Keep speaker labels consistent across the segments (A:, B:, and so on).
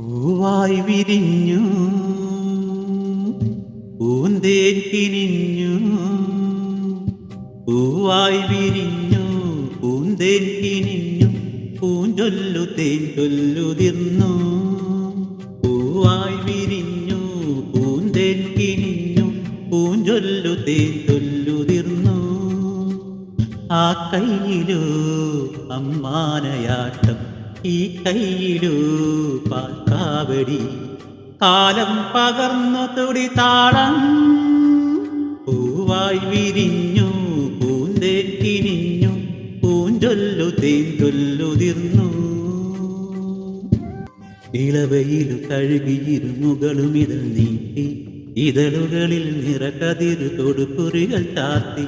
A: പൂവായി വിരിഞ്ഞു പൂന്തേൻ കിനിഞ്ഞു. പൂവായി വിരിഞ്ഞു പൂന്തേൻ കിനിഞ്ഞു. പൂഞ്ചൊല്ലു തേൻ ചൊല്ലുതിർന്നു. പൂവായി വിരിഞ്ഞു പൂന്തേൻ കിനിഞ്ഞു. പൂഞ്ചൊല്ലു തേൻ ചൊല്ലുതിർന്നു. ആ കയ്യിലോ അമ്മാനയാട്ടം, ഈ കയ്യിലോ പാൽക്കാവടി. കാലം പകർന്നു തുടി താളം. പൂവായി വിരിഞ്ഞു പൂന്തേൻ കിനിഞ്ഞു. പൂഞ്ചൊല്ലു തേൻ ചൊല്ലുതിർന്നു. ഇളവയിലു കഴുകിയിരുമുകളും ഇതൾ നീട്ടി. ഇതളുകളിൽ നിറകതിരു തൊടുക്കുറികൾ ചാർത്തി.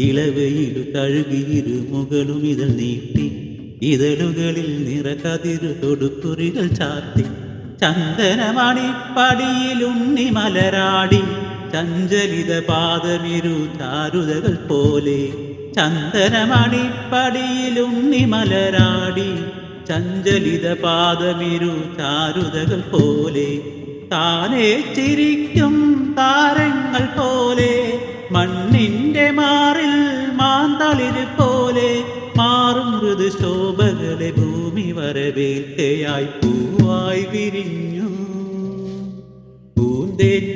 A: ഇളവയിലു കഴുകിയിരുമുകളും ഇതൾ നീട്ടി. ഇതളുകളിൽ നിറകതിരു തൊടുക്കുറികൾ ചാർത്തി. ചന്ദനമണിപ്പടിയിലുണ്ണി മലരാടി. ചഞ്ചലിത പാദമിരു ചാരുതകൾ പോലെ. ചന്ദനമണിപ്പടിയിലുണ്ണി മലരാടി. ചഞ്ചലിത പാദമിരു ചാരുതകൾ പോലെ. താനേ ചിരിക്കും താരങ്ങൾ പോലെ. മണ്ണിന്റെ മാറിൽ മാന്തളിര് പോലെ. മാറും മൃദു ശോഭകളെ ഭൂമി വരവേൽക്കയായി പൂവായി വിരിഞ്ഞു പൂന്തേൻ